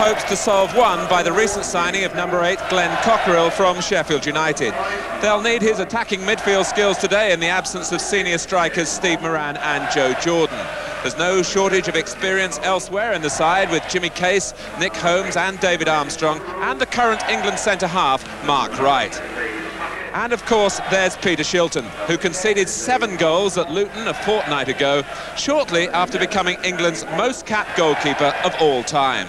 hopes to solve one by the recent signing of number 8 Glenn Cockerill from Sheffield United. They'll need his attacking midfield skills today in the absence of senior strikers Steve Moran and Joe Jordan. There's no shortage of experience elsewhere in the side, with Jimmy Case, Nick Holmes and David Armstrong, and the current England centre-half, Mark Wright. And of course, there's Peter Shilton, who conceded 7 goals at Luton a fortnight ago, shortly after becoming England's most capped goalkeeper of all time.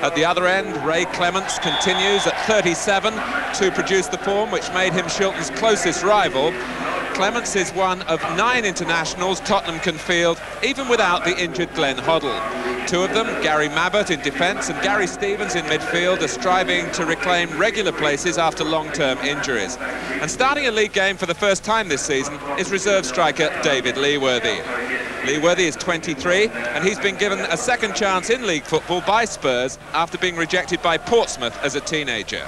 At the other end, Ray Clements continues at 37 to produce the form which made him Shilton's closest rival. Clements is one of 9 internationals Tottenham can field, even without the injured Glenn Hoddle. 2 of them, Gary Mabbott in defence and Gary Stevens in midfield, are striving to reclaim regular places after long-term injuries. And starting a league game for the first time this season is reserve striker David Leeworthy. Leeworthy is 23 and he's been given a second chance in league football by Spurs after being rejected by Portsmouth as a teenager.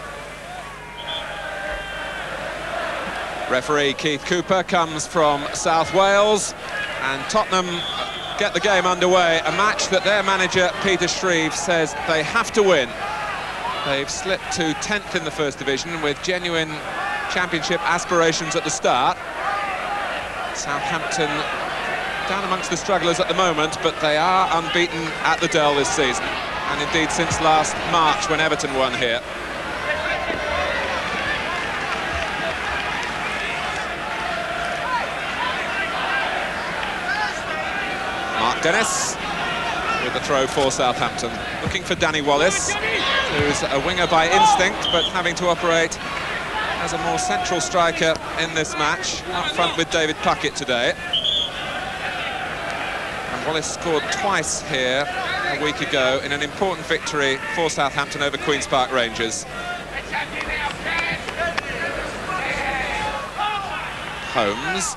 Referee Keith Cooper comes from South Wales, and Tottenham get the game underway, a match that their manager Peter Shreve says they have to win. They've slipped to 10th in the First Division with genuine championship aspirations at the start. Southampton down amongst the strugglers at the moment, but they are unbeaten at the Dell this season, and indeed since last March when Everton won here. Mark Dennis with the throw for Southampton, looking for Danny Wallace, who's a winger by instinct but having to operate as a more central striker in this match, up front with David Puckett today. And Wallace scored twice here a week ago in an important victory for Southampton over Queen's Park Rangers. Holmes,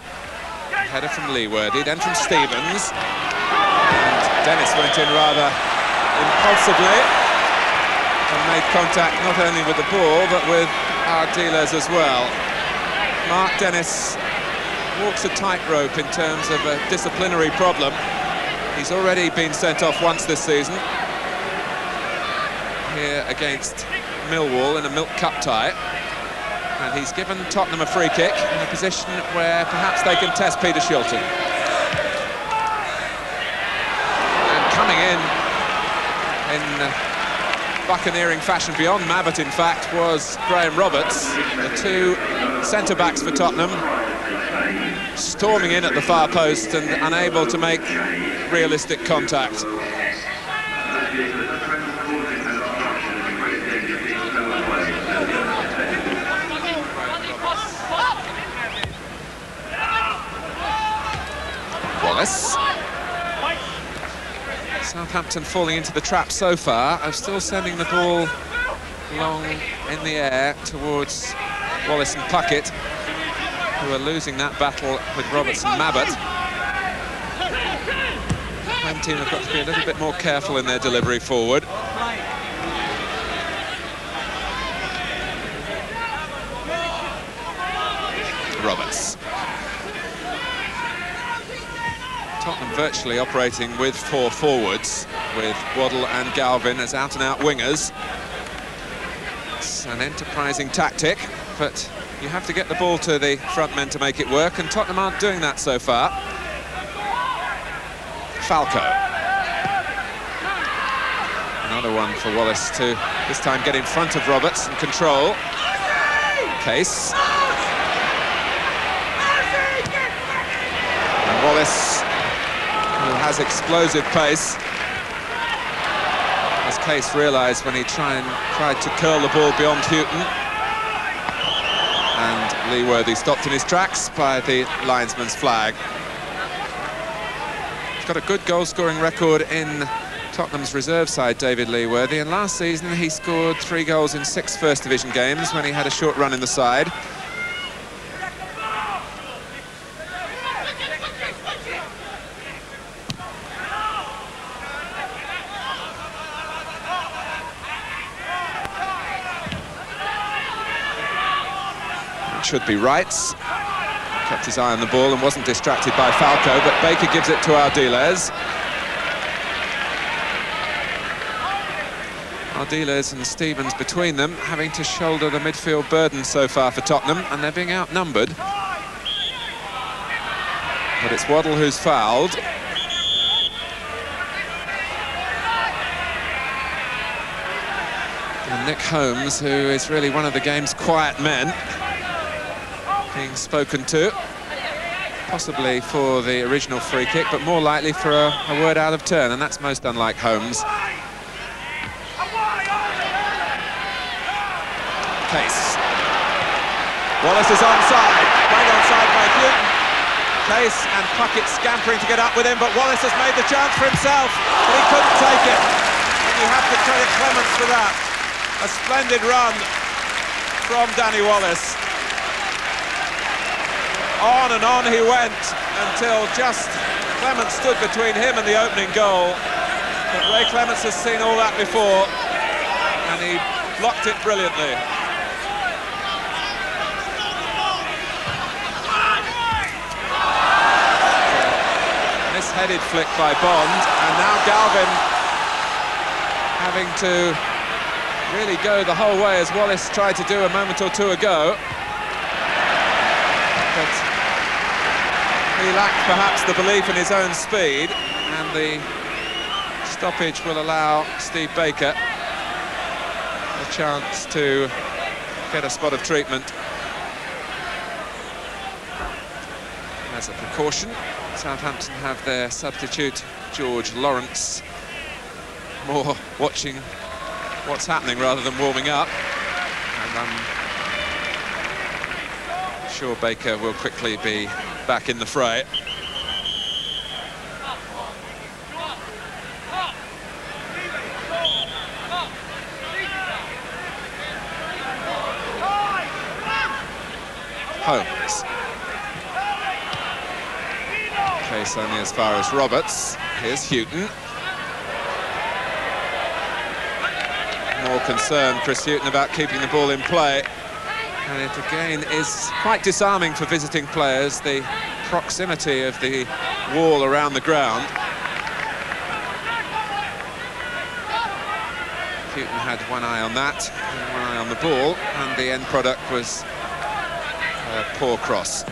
header from Leeworthy, then from Stevens. And Dennis went in rather impulsively and made contact not only with the ball but with our dealers as well. Mark Dennis walks a tightrope in terms of a disciplinary problem. He's already been sent off once this season, here against Millwall in a Milk Cup tie. And he's given Tottenham a free kick in a position where perhaps they can test Peter Shilton. And coming in buccaneering fashion, beyond Mabbott in fact, was Graham Roberts. The 2 centre-backs for Tottenham storming in at the far post and unable to make realistic contact. Wallace. Southampton falling into the trap so far. I'm still sending the ball long in the air towards Wallace and Puckett, who are losing that battle with Roberts and Mabbott. The home team have got to be a little bit more careful in their delivery forward. Roberts. Tottenham virtually operating with 4 forwards, with Waddle and Galvin as out-and-out wingers. It's an enterprising tactic, but you have to get the ball to the front men to make it work, and Tottenham aren't doing that so far. Falco. Another one for Wallace to this time get in front of Roberts and control. Case. And Wallace, who has explosive pace, as Case realised when he tried to curl the ball beyond Houghton. And Leeworthy stopped in his tracks by the linesman's flag. He's got a good goal-scoring record in Tottenham's reserve side, David Leeworthy, and last season he scored 3 goals in 6 First Division games when he had a short run in the side. Should be Wrights. Kept his eye on the ball and wasn't distracted by Falco, but Baker gives it to Ardiles. Ardiles and Stevens between them, having to shoulder the midfield burden so far for Tottenham, and they're being outnumbered. But it's Waddle who's fouled. And Nick Holmes, who is really one of the game's quiet men, being spoken to, possibly for the original free kick, but more likely for a word out of turn, and that's most unlike Holmes. Case. Wallace is onside, right onside by Houghton. Case and Puckett scampering to get up with him, but Wallace has made the chance for himself, but he couldn't take it. And you have to credit Clements for that. A splendid run from Danny Wallace. On and on he went until just Clements stood between him and the opening goal. But Ray Clements has seen all that before, and he blocked it brilliantly. Misheaded flick by Bond, and now Galvin having to really go the whole way, as Wallace tried to do a moment or two ago. But he lacked perhaps the belief in his own speed, and the stoppage will allow Steve Baker a chance to get a spot of treatment. As a precaution, Southampton have their substitute, George Lawrence, more watching what's happening rather than warming up. And I'm sure Baker will quickly be back in the fray. Holmes. Case only as far as Roberts. Here's Houghton. More concerned, Chris Houghton, about keeping the ball in play. And it again is quite disarming for visiting players, the proximity of the wall around the ground. Houghton had one eye on that, and one eye on the ball, and the end product was a poor cross.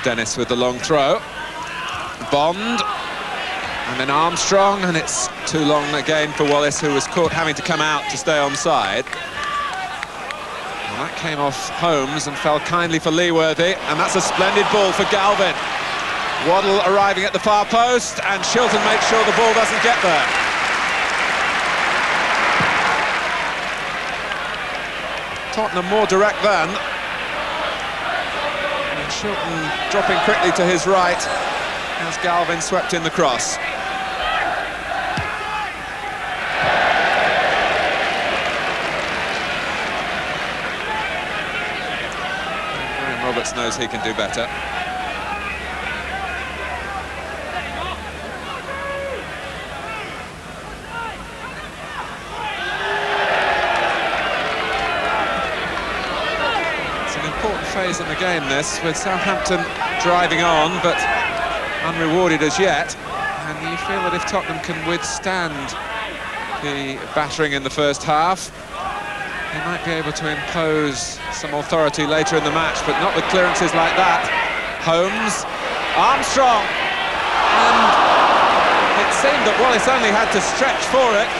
Dennis with the long throw. Bond, and then Armstrong, and it's too long again for Wallace, who was caught having to come out to stay onside. And that came off Holmes and fell kindly for Leeworthy, and that's a splendid ball for Galvin. Waddle arriving at the far post, and Shilton makes sure the ball doesn't get there. Tottenham more direct then. Shilton dropping quickly to his right as Galvin swept in the cross. And Roberts knows he can do better. Phase in the game, this, with Southampton driving on but unrewarded as yet, and you feel that if Tottenham can withstand the battering in the first half, they might be able to impose some authority later in the match, but not with clearances like that. Holmes, Armstrong, and it seemed that Wallace only had to stretch for it.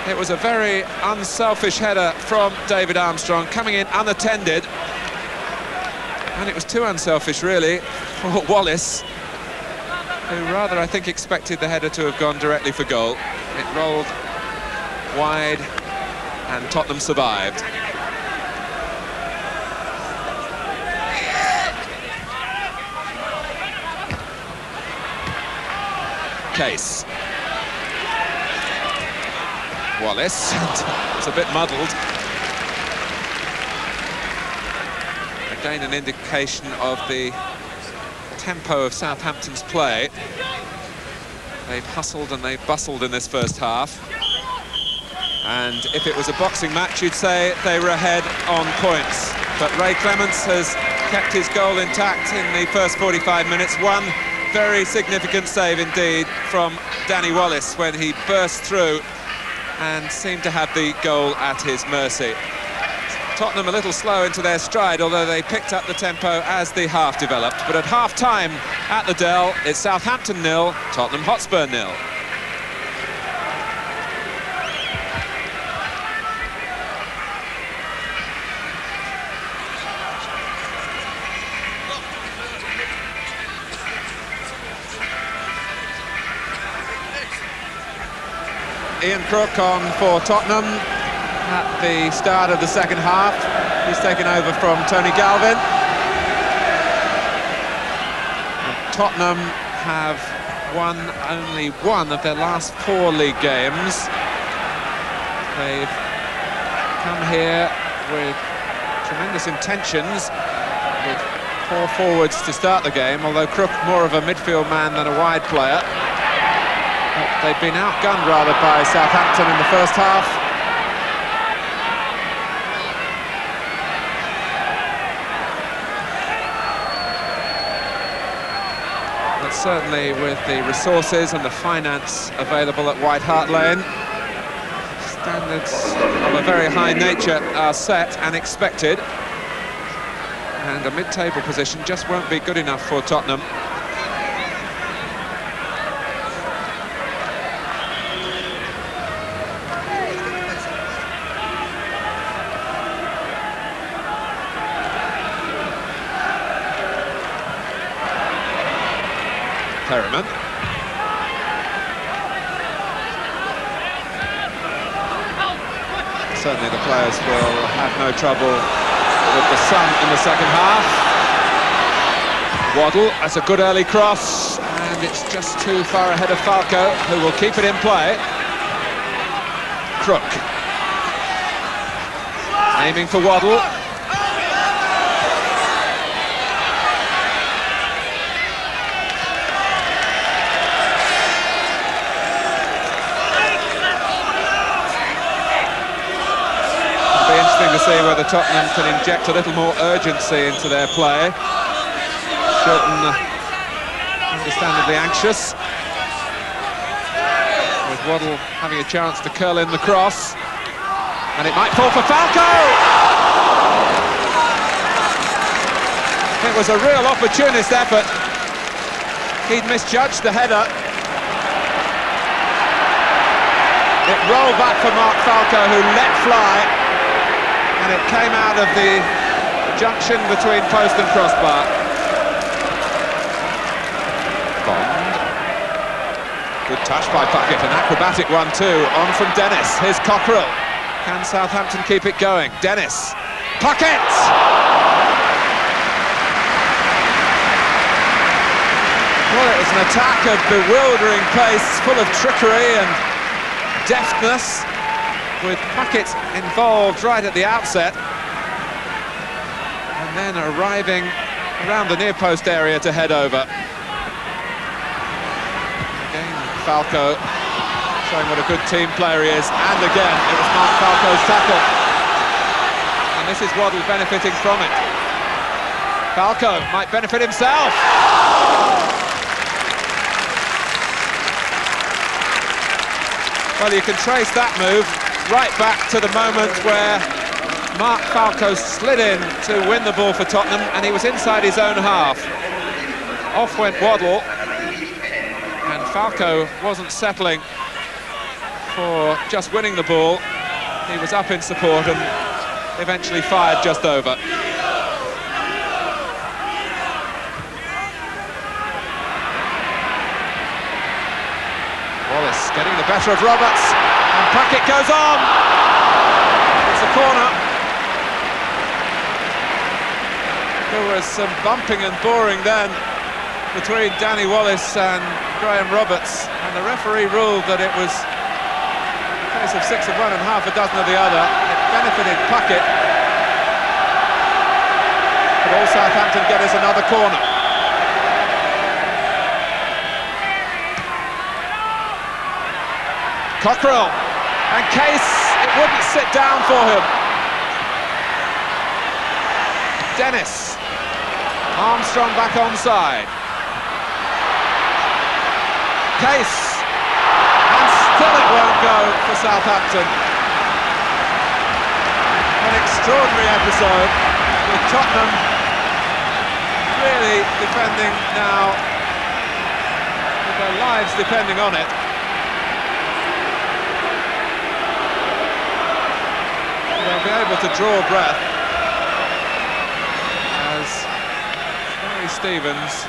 It was a very unselfish header from David Armstrong, coming in unattended. And it was too unselfish, really, for Wallace, who rather, I think, expected the header to have gone directly for goal. It rolled wide, and Tottenham survived. Case. Wallace, it's a bit muddled. Again, an indication of the tempo of Southampton's play. They've hustled and they've bustled in this first half. And if it was a boxing match, you'd say they were ahead on points. But Ray Clements has kept his goal intact in the first 45 minutes. One very significant save indeed from Danny Wallace when he burst through and seemed to have the goal at his mercy. Tottenham a little slow into their stride, although they picked up the tempo as the half developed. But at half-time at the Dell, it's Southampton 0, Tottenham Hotspur 0. Ian Crook on for Tottenham at the start of the second half. He's taken over from Tony Galvin. And Tottenham have won only one of their last 4 league games. They've come here with tremendous intentions, with 4 forwards to start the game, although Crook more of a midfield man than a wide player. But they've been outgunned rather by Southampton in the first half. But certainly with the resources and the finance available at White Hart Lane, standards of a very high nature are set and expected. And a mid-table position just won't be good enough for Tottenham. Perryman. Certainly the players will have no trouble with the sun in the second half. Waddle, that's a good early cross, and it's just too far ahead of Falco, who will keep it in play. Crook. Aiming for Waddle. To see whether Tottenham can inject a little more urgency into their play. Shilton understandably anxious, with Waddle having a chance to curl in the cross, and it might fall for Falco! It was a real opportunist effort. He'd misjudged the header. It rolled back for Mark Falco, who let fly, and it came out of the junction between post and crossbar. Bond. Good touch by Puckett, an acrobatic one too. On from Dennis, here's Cockerell. Can Southampton keep it going? Dennis. Puckett! Well, it was an attack of bewildering pace, full of trickery and deftness, with Puckett involved right at the outset, and then arriving around the near post area to head over. Again, Falco showing what a good team player he is, and again it was Mark Falco's tackle, and this is Waddle benefiting from it. Falco might benefit himself. Well, you can trace that move right back to the moment where Mark Falco slid in to win the ball for Tottenham, and he was inside his own half. Off went Waddle, and Falco wasn't settling for just winning the ball. He was up in support and eventually fired just over. Wallace getting the better of Roberts. And Puckett goes on. It's a corner. There was some bumping and boring then between Danny Wallace and Graham Roberts, and the referee ruled that it was a case of 6 of one and half a dozen of the other. It benefited Puckett. But all Southampton get is another corner. Cockerell and Case, it wouldn't sit down for him. Dennis, Armstrong back onside. Case, and still it won't go for Southampton. An extraordinary episode with Tottenham really defending now, with their lives depending on it. They'll be able to draw breath as Gary Stevens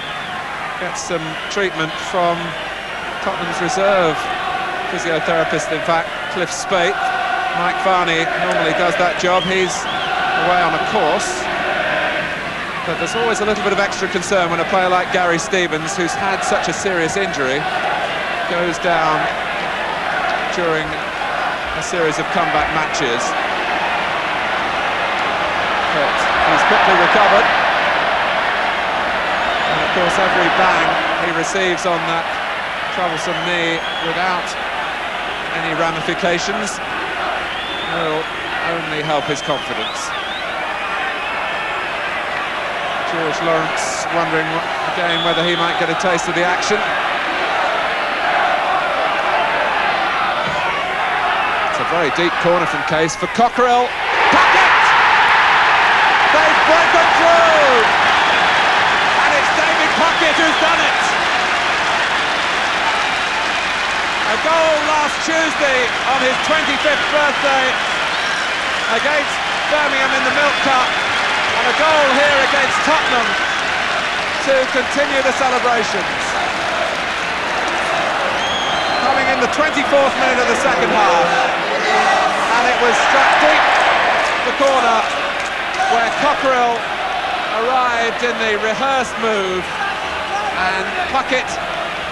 gets some treatment from Tottenham's reserve physiotherapist, in fact, Cliff Spate. Mike Varney normally does that job. He's away on a course. But there's always a little bit of extra concern when a player like Gary Stevens, who's had such a serious injury, goes down during a series of comeback matches. But he's quickly recovered. And of course every bang he receives on that troublesome knee without any ramifications will only help his confidence. George Lawrence wondering again whether he might get a taste of the action. It's a very deep corner from Case for Cockerell. Puckett! They've broken through! And it's David Puckett who's done it! A goal last Tuesday on his 25th birthday against Birmingham in the Milk Cup, and a goal here against Tottenham to continue the celebrations. Coming in the 24th minute of the second half, and it was struck deep the corner where Cockerell arrived in the rehearsed move, and Puckett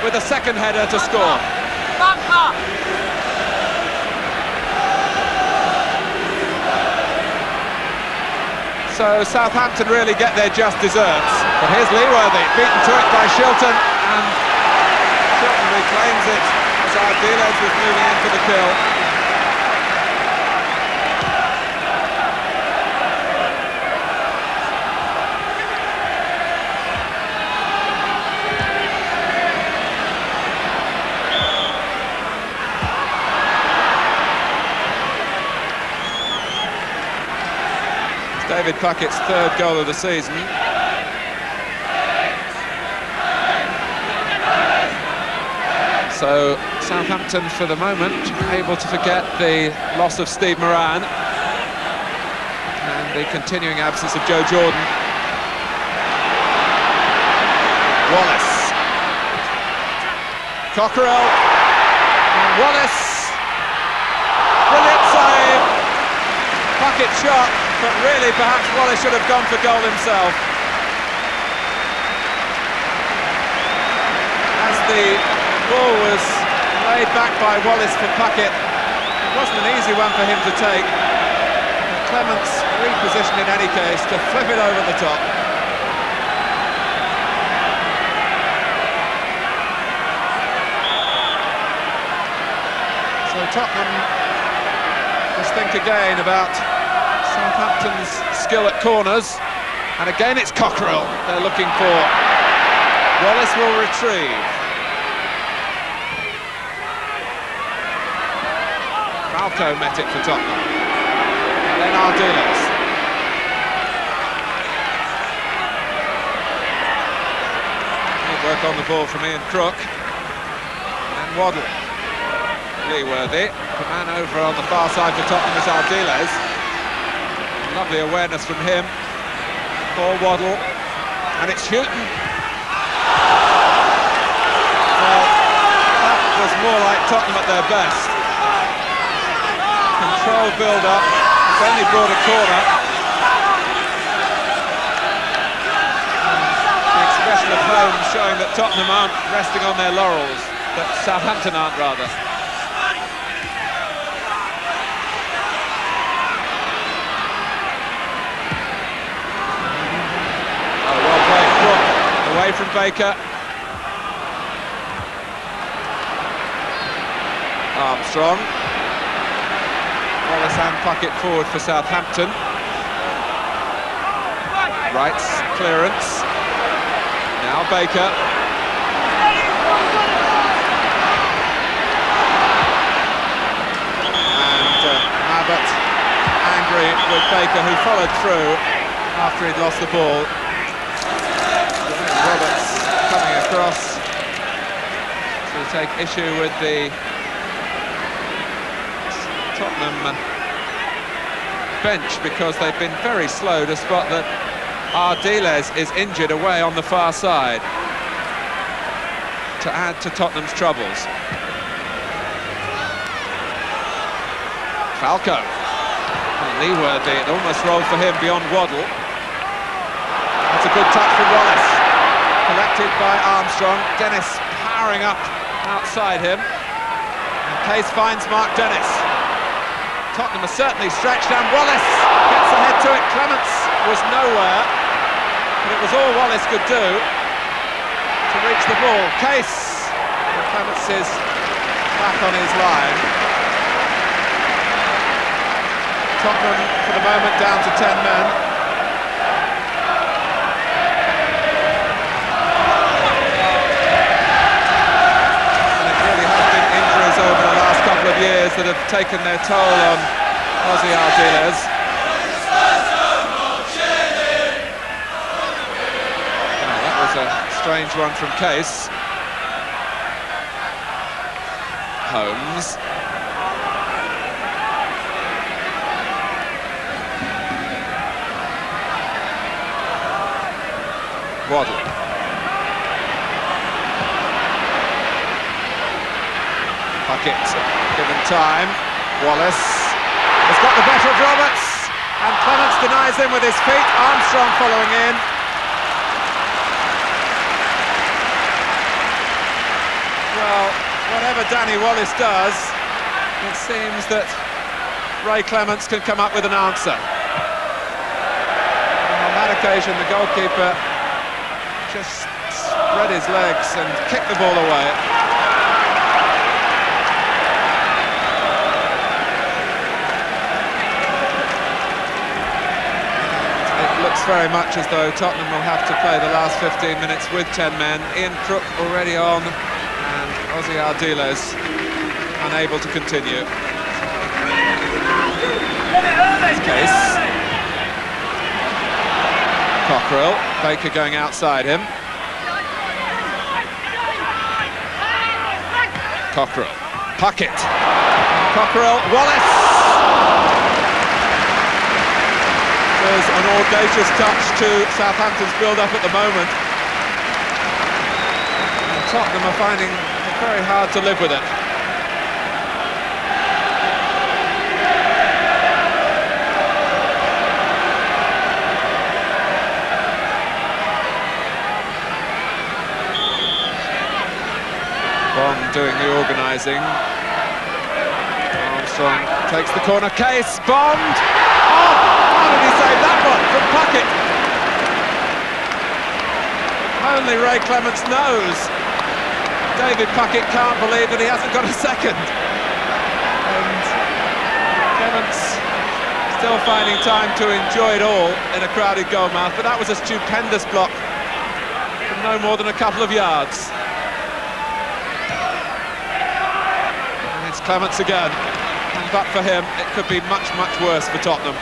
with a second header to score. So Southampton really get their just desserts. But here's Leeworthy, beaten to it by Shilton, and Shilton reclaims it as Ardiles was moving in for the kill. David Puckett's third goal of the season. So Southampton, for the moment, able to forget the loss of Steve Moran and the continuing absence of Joe Jordan. Wallace. Cockerell. And Wallace. Brilliant save. Puckett shot. But really, perhaps Wallace should have gone for goal himself. As the ball was laid back by Wallace for Puckett, it wasn't an easy one for him to take. Clements repositioned in any case to flip it over the top. So Tottenham must think again about Southampton's skill at corners, and again it's Cockerell they're looking for. Wallace will retrieve. Falco met it for Tottenham, and then Ardiles. Good work on the ball from Ian Crook, and Waddle. Leeworthy, the man over on the far side for Tottenham is Ardiles. Lovely awareness from him. Paul Waddle, and it's Houghton. Well, that was more like Tottenham at their best. Controlled build-up, it's only brought a corner. The expression of home showing that Tottenham aren't resting on their laurels, that Southampton aren't rather. Baker. Armstrong. Wallace and Puckett forward for Southampton. Wright's clearance. Now Baker. But angry with Baker, who followed through after he'd lost the ball. Roberts coming across to take issue with the Tottenham bench, because they've been very slow to spot that Ardiles is injured away on the far side, to add to Tottenham's troubles. Falco, Leeworthy, it almost rolled for him beyond Waddle. That's a good touch from Wallace. Collected by Armstrong. Dennis powering up outside him. And Case finds Mark Dennis. Tottenham are certainly stretched, and Wallace gets ahead to it. Clements was nowhere, but it was all Wallace could do to reach the ball. Case, and Clements is back on his line. Tottenham, for the moment, down to 10 men. And it really has been injuries over the last couple of years that have taken their toll on Ozzy Ardiles. Oh, that was a strange one from Case. Holmes. Waddle. Puckett given time. Wallace has got the better of Roberts, and Clements denies him with his feet. Armstrong following in. Well, whatever Danny Wallace does, it seems that Ray Clements can come up with an answer. And on that occasion, the goalkeeper just spread his legs and kicked the ball away. It looks very much as though Tottenham will have to play the last 15 minutes with 10 men. Ian Crook already on, and Ozzy Ardiles unable to continue. Case. Cockerell, Baker going outside him. Cockerell, Puckett, Cockerell, Wallace! There's an audacious touch to Southampton's build-up at the moment. And Tottenham are finding it very hard to live with it. Bond doing the organising. Armstrong takes the corner. Case, Bond! Oh, how did he save that one from Puckett? Only Ray Clements knows. David Puckett can't believe that he hasn't got a second. And Clements still finding time to enjoy it all in a crowded goalmouth, but that was a stupendous block from no more than a couple of yards. Clements again, but for him it could be much, much worse for Tottenham.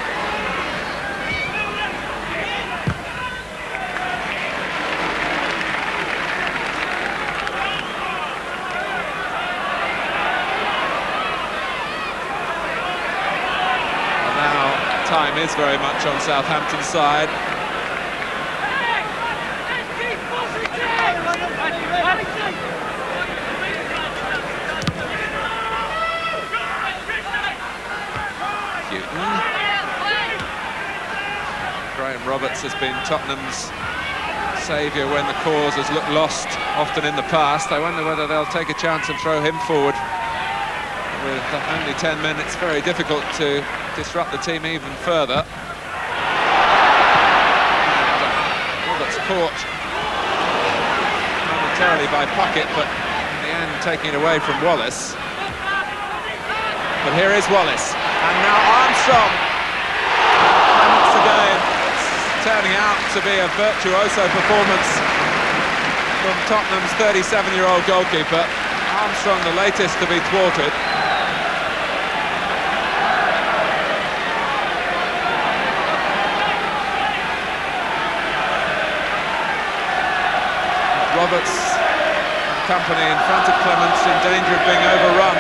And now time is very much on Southampton's side. Roberts has been Tottenham's saviour when the cause has looked lost often in the past. I wonder whether they'll take a chance and throw him forward. With only 10 men, it's very difficult to disrupt the team even further. And Roberts caught momentarily by Puckett, but in the end taking it away from Wallace. But here is Wallace, and now Armstrong. Once again, it's turning out to be a virtuoso performance from Tottenham's 37-year-old goalkeeper. Armstrong, the latest to be thwarted. Roberts and company in front of Clements, in danger of being overrun.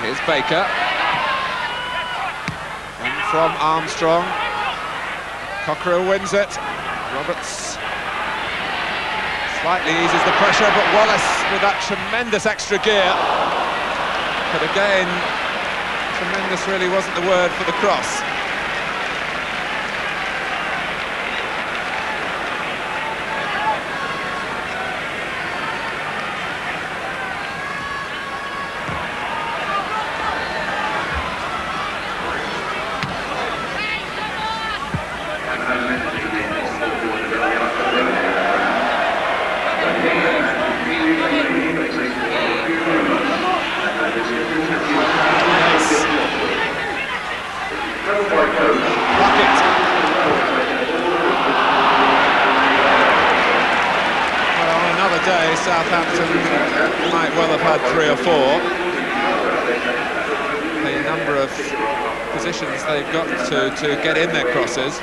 Here's Baker. And from Armstrong. Cockerill wins it. Roberts slightly eases the pressure, but Wallace with that tremendous extra gear. But again, tremendous really wasn't the word for the cross. Southampton might well have had 3 or 4. The number of positions they've got to get in their crosses.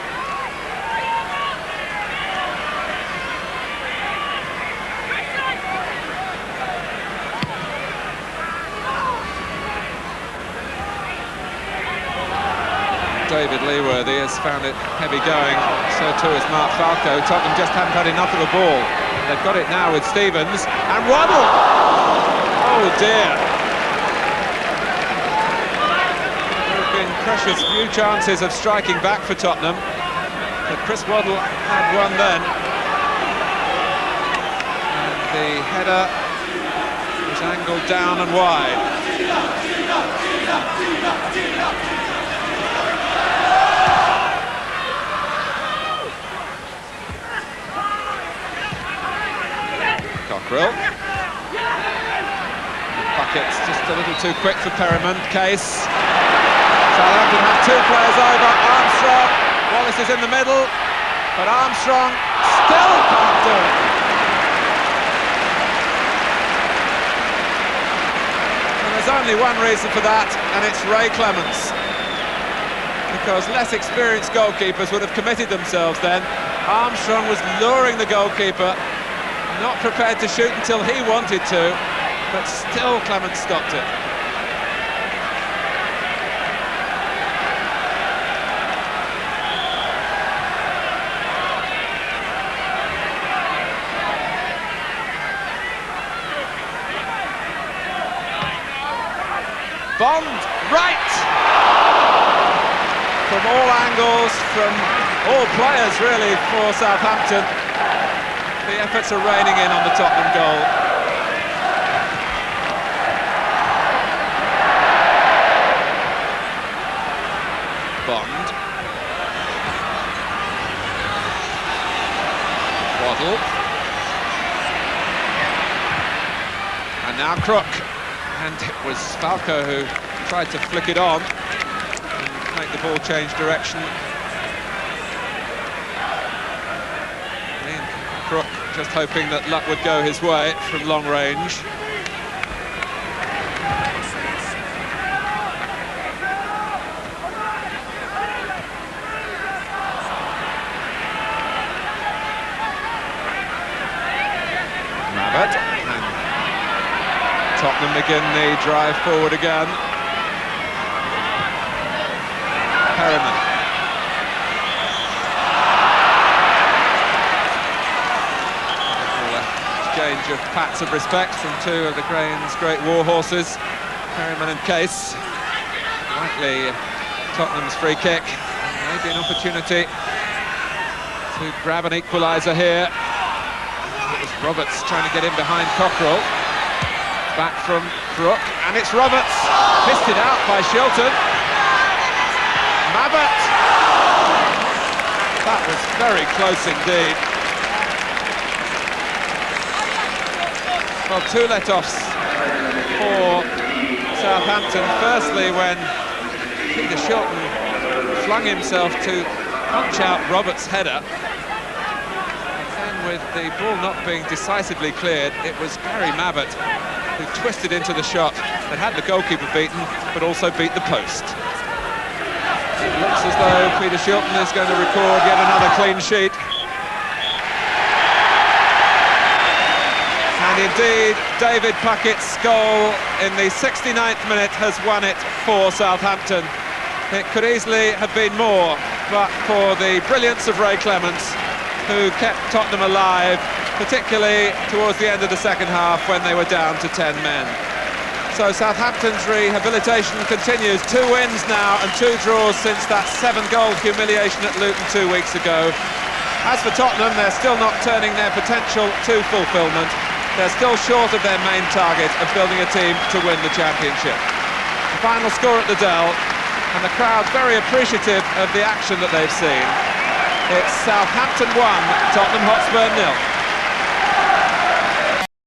David Leeworthy has found it heavy going, so too has Mark Falco. Tottenham just haven't had enough of the ball. They've got it now with Stevens, and Waddle! Oh dear! There have been precious few chances of striking back for Tottenham, but Chris Waddle had one then. And the header was angled down and wide. Cockerell. Puckett's just a little too quick for Perryman. Case. Southampton have 2 players over. Armstrong. Wallace is in the middle, but Armstrong still can't do it. And there's only one reason for that, and it's Ray Clements. Because less experienced goalkeepers would have committed themselves then. Armstrong was luring the goalkeeper, not prepared to shoot until he wanted to, but still Clements stopped it. Bond, right! From all angles, from all players really for Southampton. The efforts are raining in on the Tottenham goal. Bond. Waddle. And now Crook. And it was Falco who tried to flick it on and make the ball change direction. Crook just hoping that luck would go his way from long range. Mabbott, and Tottenham begin the drive forward again. Perryman. Exchange of pats of respect from 2 of the Crane's great war horses, Perryman and Case. Likely Tottenham's free kick. Maybe an opportunity to grab an equaliser here. It was Roberts trying to get in behind Cockerell. Back from Crook, and it's Roberts. Fisted out by Shilton. Mabbott. That was very close indeed. Well, two let-offs for Southampton. Firstly, when Peter Shilton flung himself to punch out Roberts' header. And then with the ball not being decisively cleared, it was Gary Mabbutt who twisted into the shot that had the goalkeeper beaten, but also beat the post. It looks as though Peter Shilton is going to record yet another clean sheet. And indeed, David Puckett's goal in the 69th minute has won it for Southampton. It could easily have been more, but for the brilliance of Ray Clements, who kept Tottenham alive, particularly towards the end of the second half when they were down to 10 men. So Southampton's rehabilitation continues. 2 wins now and 2 draws since that 7-goal humiliation at Luton 2 weeks ago. As for Tottenham, they're still not turning their potential to fulfilment. They're still short of their main target of building a team to win the championship. The final score at the Dell, and the crowd very appreciative of the action that they've seen. It's Southampton 1, Tottenham Hotspur 0.